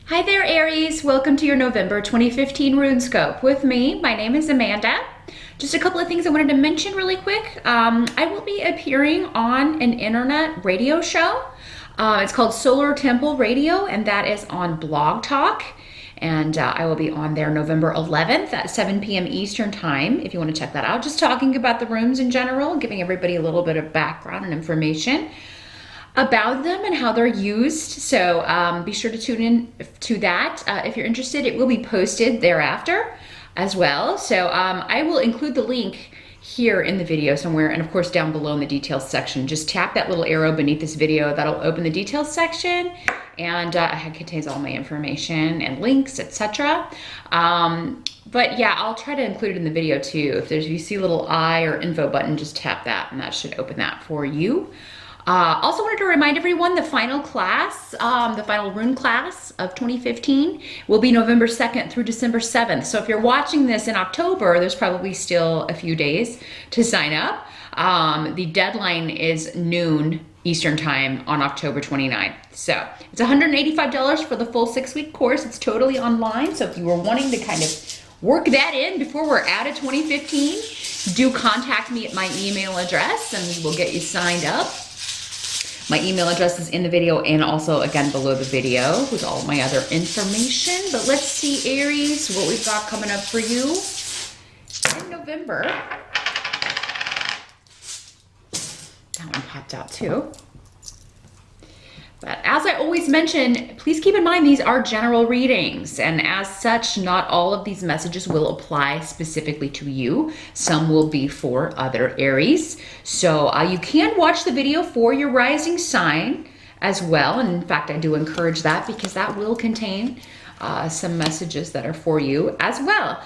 Hi there, Aries. Welcome to your November 2015 Runescope. With me, my name is Amanda. Just a couple of things I wanted to mention really quick. I will be appearing on an internet radio show. It's called Solar Temple Radio, and that is on Blog Talk. And I will be on there November 11th at 7 p.m. Eastern Time, if you want to check that out. Just talking about the rooms in general, giving everybody a little bit of background and information about them and how they're used. So be sure to tune in to that. If you're interested, it will be posted thereafter as well. So I will include the link here in the video somewhere, and of course down below in the details section. Just tap that little arrow beneath this video. That'll open the details section, and it contains all my information and links, etc. But yeah, I'll try to include it in the video too. If you see a little I or info button, just tap that and that should open that for you. Also wanted to remind everyone the final class, the final Rune class of 2015 will be November 2nd through December 7th. So if you're watching this in October, there's probably still a few days to sign up. The deadline is noon Eastern Time on October 29th. So it's $185 for the full 6-week course. It's totally online. So if you were wanting to kind of work that in before we're out of 2015, do contact me at my email address and we'll get you signed up. My email address is in the video and also again below the video with all my other information. But let's see, Aries, what we've got coming up for you in November. That one popped out too. But as I always mention, please keep in mind these are general readings, and as such, not all of these messages will apply specifically to you. Some will be for other Aries. So you can watch the video for your rising sign as well. And in fact, I do encourage that because that will contain some messages that are for you as well.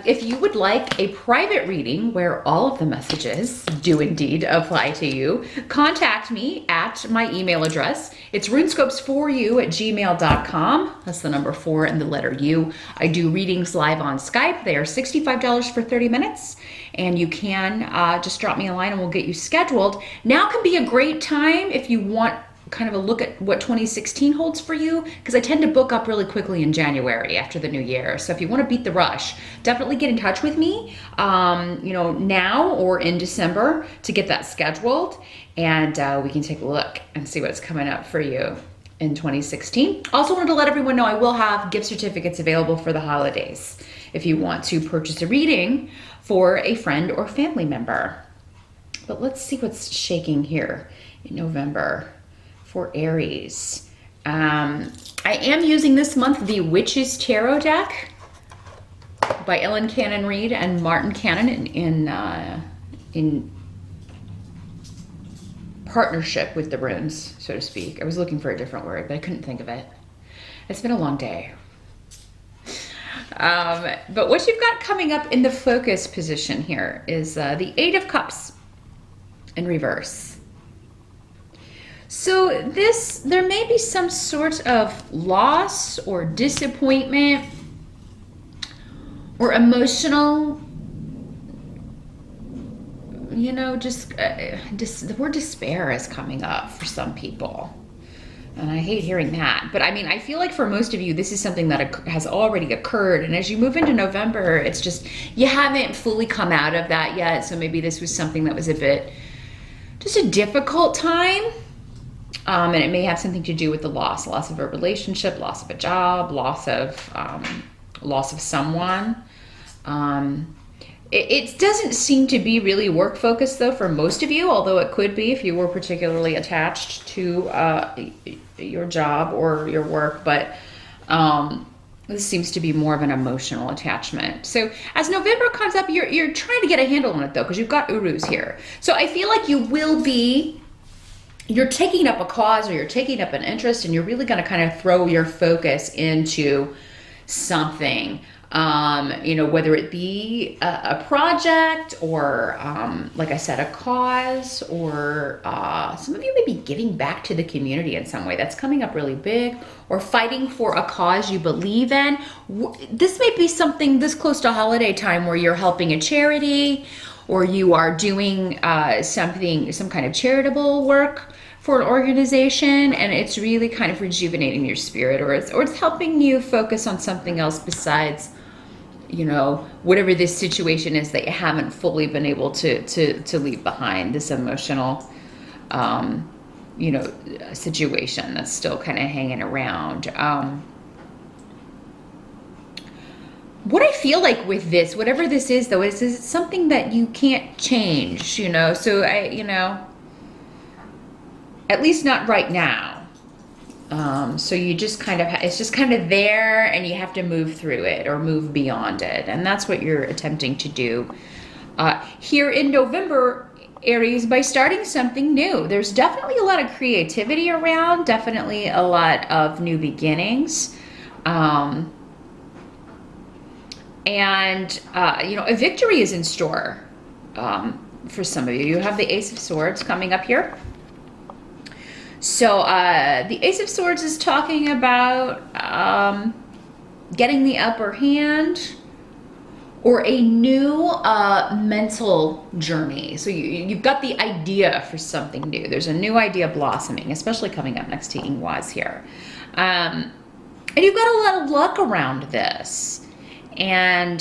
If you would like a private reading where all of the messages do indeed apply to you, contact me at my email address. It's runescopes4u@gmail.com. That's the number 4 and the letter U. I do readings live on Skype. They are $65 for 30 minutes. And you can just drop me a line and we'll get you scheduled. Now can be a great time if you want kind of a look at what 2016 holds for you, because I tend to book up really quickly in January after the new year. So if you want to beat the rush, definitely get in touch with me, now or in December to get that scheduled, and we can take a look and see what's coming up for you in 2016. Also wanted to let everyone know I will have gift certificates available for the holidays if you want to purchase a reading for a friend or family member. But let's see what's shaking here in November for Aries. I am using this month the Witches Tarot deck by Ellen Cannon Reed and Martin Cannon in partnership with the runes, so to speak. I was looking for a different word, but I couldn't think of it. It's been a long day. But what you've got coming up in the focus position here is the 8 of Cups in reverse. So there may be some sort of loss or disappointment or emotional, the word despair is coming up for some people. And I hate hearing that. But I mean, I feel like for most of you, this is something that has already occurred. And as you move into November, it's just, you haven't fully come out of that yet. So maybe this was something that was just a difficult time. And it may have something to do with the loss of a relationship, loss of a job, loss of someone. It doesn't seem to be really work focused though for most of you, although it could be if you were particularly attached to your job or your work. But this seems to be more of an emotional attachment. So as November comes up, you're trying to get a handle on it though, because you've got Urus here. So I feel like you're taking up a cause or you're taking up an interest, and you're really going to kind of throw your focus into something, whether it be a project or, like I said, a cause, or some of you may be giving back to the community in some way. That's coming up really big, or fighting for a cause you believe in. This may be something this close to holiday time where you're helping a charity, or you are doing some kind of charitable work for an organization, and it's really kind of rejuvenating your spirit, or it's helping you focus on something else besides, you know, whatever this situation is that you haven't fully been able to leave behind, this emotional you know, situation that's still kind of hanging around. What I feel like with this, whatever this is though, is it's something that you can't change, you know, so you know, at least not right now. So you just kind of, it's just kind of there, and you have to move through it or move beyond it. And that's what you're attempting to do here in November, Aries, by starting something new. There's definitely a lot of creativity around, definitely a lot of new beginnings. And, you know, a victory is in store for some of you. You have the Ace of Swords coming up here. So the Ace of Swords is talking about getting the upper hand, or a new mental journey. So you've got the idea for something new. There's a new idea blossoming, especially coming up next to Ingwaz here. And you've got a lot of luck around this. And,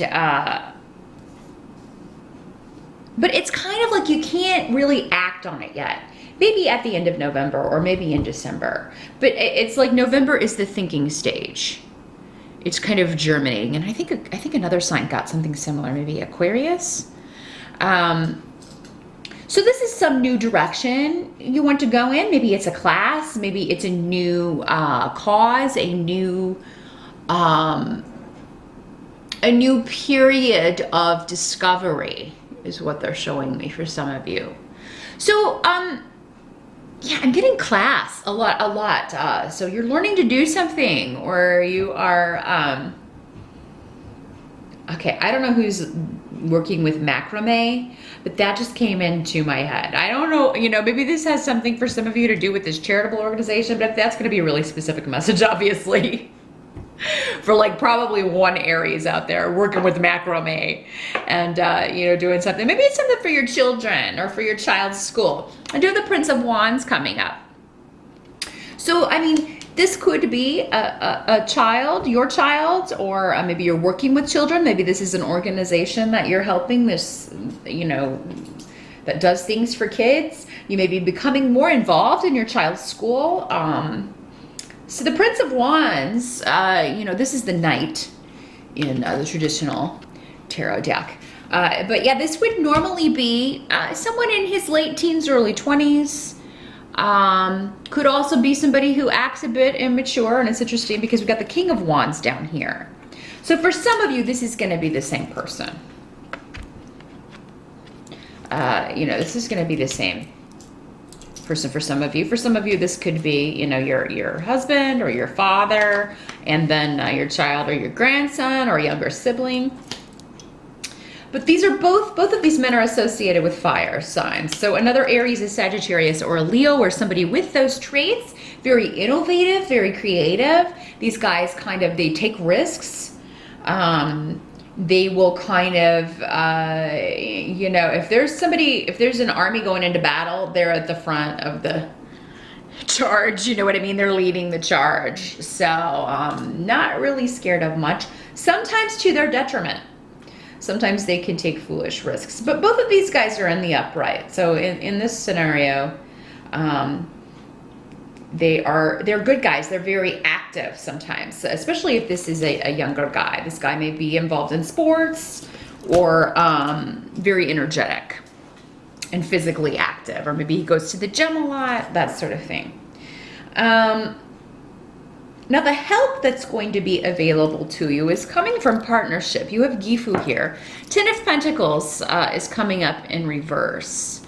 but it's kind of like you can't really act on it yet. Maybe at the end of November, or maybe in December. But it's like November is the thinking stage. It's kind of germinating, and I think another sign got something similar, maybe Aquarius. So this is some new direction you want to go in. Maybe it's a class, maybe it's a new cause, a new period of discovery is what they're showing me for some of you. So yeah, I'm getting class a lot. So you're learning to do something, or you are, okay, I don't know who's working with macrame, but that just came into my head. I don't know, you know, maybe this has something for some of you to do with this charitable organization, but that's going to be a really specific message, obviously. For like probably one Aries out there working with macrame and, you know, doing something. Maybe it's something for your children or for your child's school. I do have the Prince of Wands coming up. So, I mean, this could be a child, your child, or maybe you're working with children. Maybe this is an organization that you're helping, this, you know, that does things for kids. You may be becoming more involved in your child's school. So the Prince of Wands, you know, this is the Knight in the traditional tarot deck. But yeah, this would normally be someone in his late teens, early 20s. Could also be somebody who acts a bit immature, and it's interesting because we've got the King of Wands down here. So for some of you, this is going to be the same person. You know, this is going to be the same person for some of you. For some of you, this could be, you know, your husband or your father, and then your child or your grandson or younger sibling. But these are both of these men are associated with fire signs. So another Aries, a Sagittarius, or a Leo, or somebody with those traits. Very innovative, very creative. These guys kind of, they take risks. They will kind of, you know, if there's an army going into battle, they're at the front of the charge, you know what I mean? They're leading the charge. So not really scared of much, sometimes to their detriment. Sometimes they can take foolish risks, but both of these guys are in the upright. So in this scenario, they're good guys. They're very active sometimes, especially if this is a younger guy. This guy may be involved in sports, or very energetic and physically active, or maybe he goes to the gym a lot, that sort of thing. Now the help that's going to be available to you is coming from partnership. You have Gifu here. Ten of Pentacles is coming up in reverse.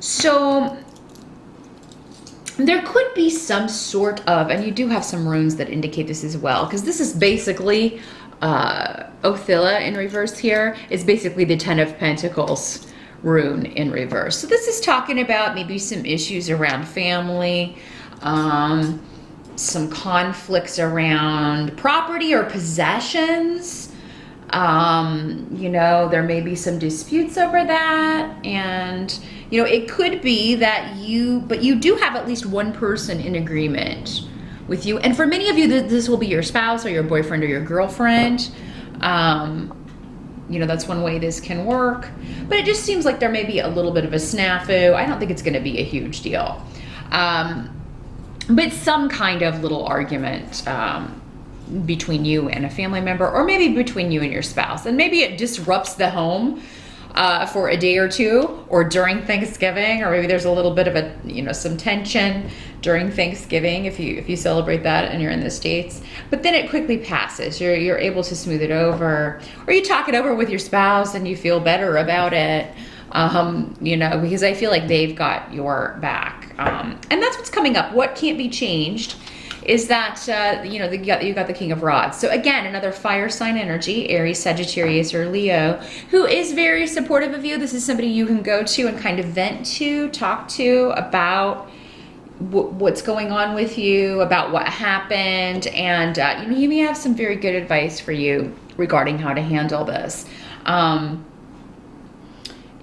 So there could be some sort of, and you do have some runes that indicate this as well, because this is basically Othila in reverse here. It's basically the Ten of Pentacles rune in reverse. So this is talking about maybe some issues around family, some conflicts around property or possessions. You know, there may be some disputes over that, and you know, it could be that but you do have at least one person in agreement with you. And for many of you, this will be your spouse or your boyfriend or your girlfriend. You know, that's one way this can work. But it just seems like there may be a little bit of a snafu. I don't think it's going to be a huge deal. But some kind of little argument between you and a family member, or maybe between you and your spouse. And maybe it disrupts the home for a day or two, or during Thanksgiving, or maybe there's a little bit of a, you know, some tension during Thanksgiving if you celebrate that and you're in the States. But then it quickly passes. You're able to smooth it over, or you talk it over with your spouse and you feel better about it. You know, because I feel like they've got your back. And that's what's coming up. What can't be changed is that, you know, you got the King of Rods. So again, another fire sign energy, Aries, Sagittarius, or Leo, who is very supportive of you. This is somebody you can go to and kind of vent to, talk to about what's going on with you, about what happened. And, you know, he may have some very good advice for you regarding how to handle this.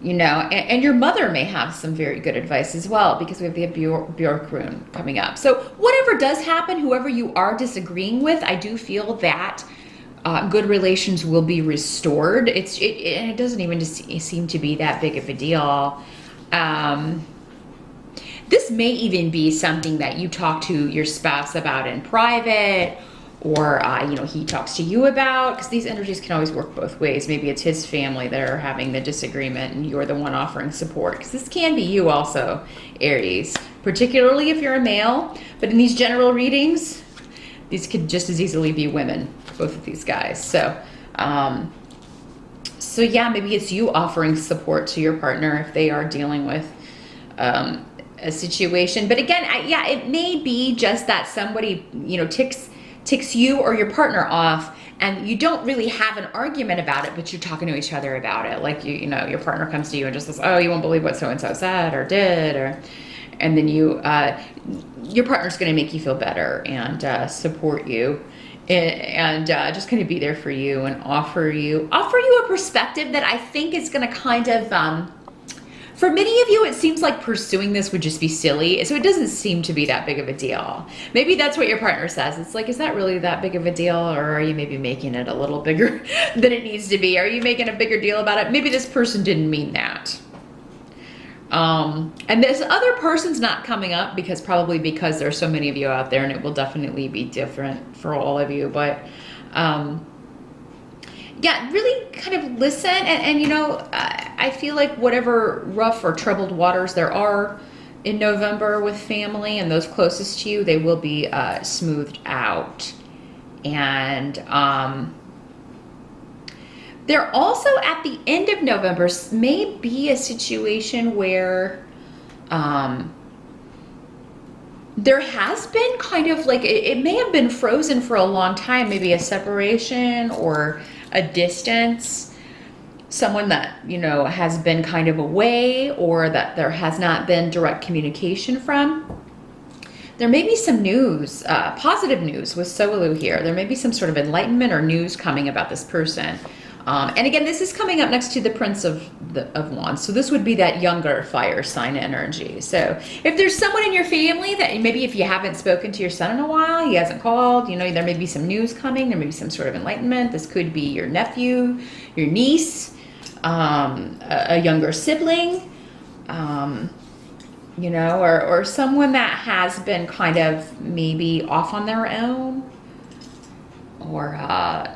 You know, and your mother may have some very good advice as well, because we have the Bjork Rune coming up. So whatever does happen, whoever you are disagreeing with, I do feel that good relations will be restored. It doesn't even just seem to be that big of a deal. This may even be something that you talk to your spouse about in private, or, you know, he talks to you about, because these energies can always work both ways. Maybe it's his family that are having the disagreement and you're the one offering support, because this can be you also, Aries, particularly if you're a male. But in these general readings, these could just as easily be women, both of these guys. So, so yeah, maybe it's you offering support to your partner if they are dealing with a situation. But again, yeah, it may be just that somebody, you know, ticks you or your partner off, and you don't really have an argument about it, but you're talking to each other about it. Like, you know, your partner comes to you and just says, oh, you won't believe what so-and-so said or did, and then your partner's going to make you feel better and support you and just kind of be there for you and offer you a perspective that I think is going to kind of, for many of you, it seems like pursuing this would just be silly. So it doesn't seem to be that big of a deal. Maybe that's what your partner says. It's like, is that really that big of a deal? Or are you maybe making it a little bigger than it needs to be? Are you making a bigger deal about it? Maybe this person didn't mean that. And this other person's not coming up because there's so many of you out there, and it will definitely be different for all of you. But, yeah, really kind of listen, and you know, I feel like whatever rough or troubled waters there are in November with family and those closest to you, they will be smoothed out. And there also, at the end of November, may be a situation where there has been kind of like, it may have been frozen for a long time, maybe a separation or a distance, someone that, you know, has been kind of away, or that there has not been direct communication from. There may be some news, positive news with Solu here. There may be some sort of enlightenment or news coming about this person. And again, this is coming up next to the Prince of Wands. So this would be that younger fire sign energy. So if there's someone in your family that maybe, if you haven't spoken to your son in a while, he hasn't called, you know, there may be some news coming. There may be some sort of enlightenment. This could be your nephew, your niece, a younger sibling, you know, or someone that has been kind of maybe off on their own, or,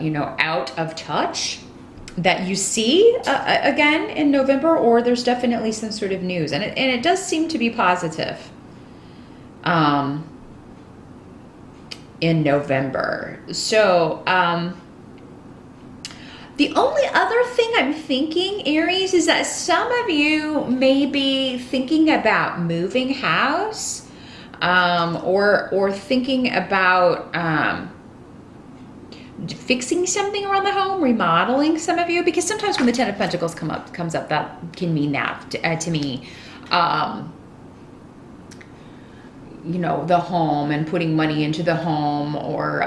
you know, out of touch, that you see again in November, or there's definitely some sort of news, and it does seem to be positive in November. So the only other thing I'm thinking, Aries, is that some of you may be thinking about moving house, or thinking about fixing something around the home, remodeling, some of you, because sometimes when the Ten of Pentacles comes up, that can mean that to me. You know, the home and putting money into the home, or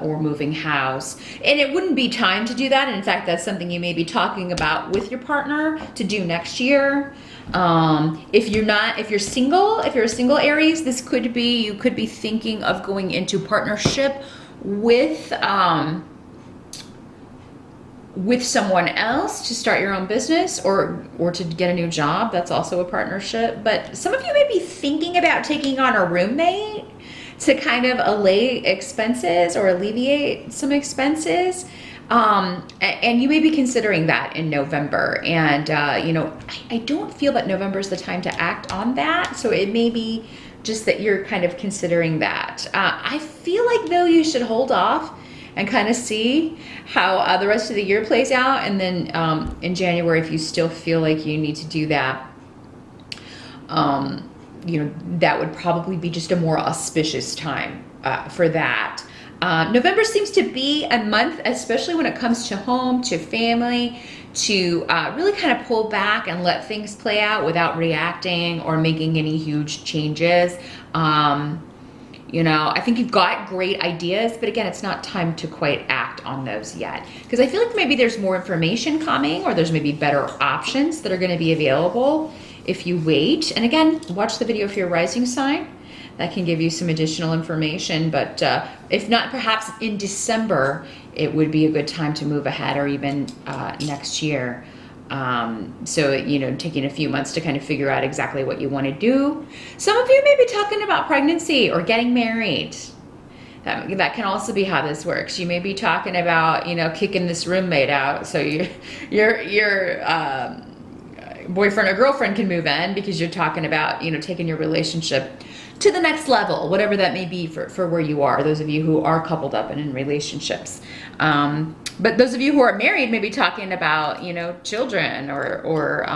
or moving house. And it wouldn't be time to do that. And in fact, that's something you may be talking about with your partner to do next year. If you're single, if you're a single Aries, this could be, you could be thinking of going into partnership with someone else to start your own business or to get a new job. That's also a partnership. But some of you may be thinking about taking on a roommate to kind of allay expenses or alleviate some expenses. And you may be considering that in November. And, you know, I don't feel that November is the time to act on that. So it may be just that you're kind of considering that. I feel like, though, you should hold off and kind of see how the rest of the year plays out. And then in January, if you still feel like you need to do that, you know, that would probably be just a more auspicious time for that. November seems to be a month, especially when it comes to home, to family, to really kind of pull back and let things play out without reacting or making any huge changes. You know, I think you've got great ideas, but again, it's not time to quite act on those yet. Because I feel like maybe there's more information coming, or there's maybe better options that are going to be available if you wait. And again, watch the video for your rising sign. That can give you some additional information. But if not, perhaps in December, it would be a good time to move ahead, or even next year. So, you know, taking a few months to kind of figure out exactly what you want to do. Some of you may be talking about pregnancy or getting married. That can also be how this works. You may be talking about, you know, kicking this roommate out so your boyfriend or girlfriend can move in, because you're talking about, you know, taking your relationship to the next level, whatever that may be for where you are, those of you who are coupled up and in relationships. But those of you who are married may be talking about, you know, children or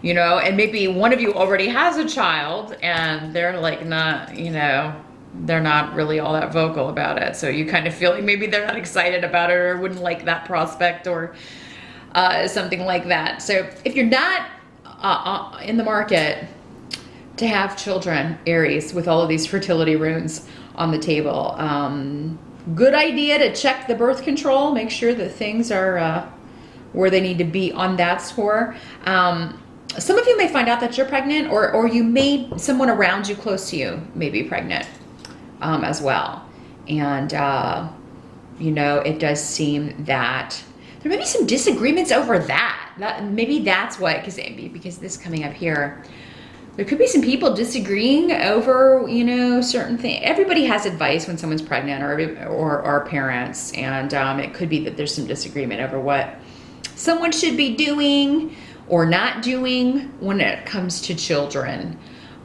you know, and maybe one of you already has a child and they're like not, you know, they're not really all that vocal about it. So you kind of feel like maybe they're not excited about it or wouldn't like that prospect or something like that. So if you're not in the market to have children, Aries, with all of these fertility runes on the table, good idea to check the birth control, make sure that things are where they need to be on that score. Some of you may find out that you're pregnant, or someone around you close to you may be pregnant as well. And, you know, it does seem that there may be some disagreements over that. Maybe that's what, because this coming up here, there could be some people disagreeing over, you know, certain things. Everybody has advice when someone's pregnant, or parents, and it could be that there's some disagreement over what someone should be doing or not doing when it comes to children,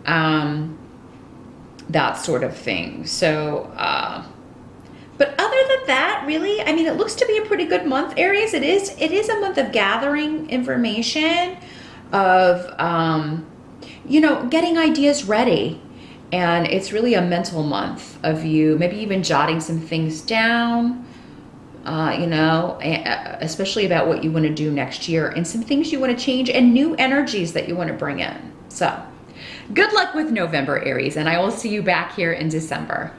that sort of thing. So, but other than that, really, I mean, it looks to be a pretty good month, Aries. It is a month of gathering information, of you know, getting ideas ready. And it's really a mental month of you maybe even jotting some things down, you know, especially about what you want to do next year, and some things you want to change, and new energies that you want to bring in. So good luck with November, Aries, and I will see you back here in December.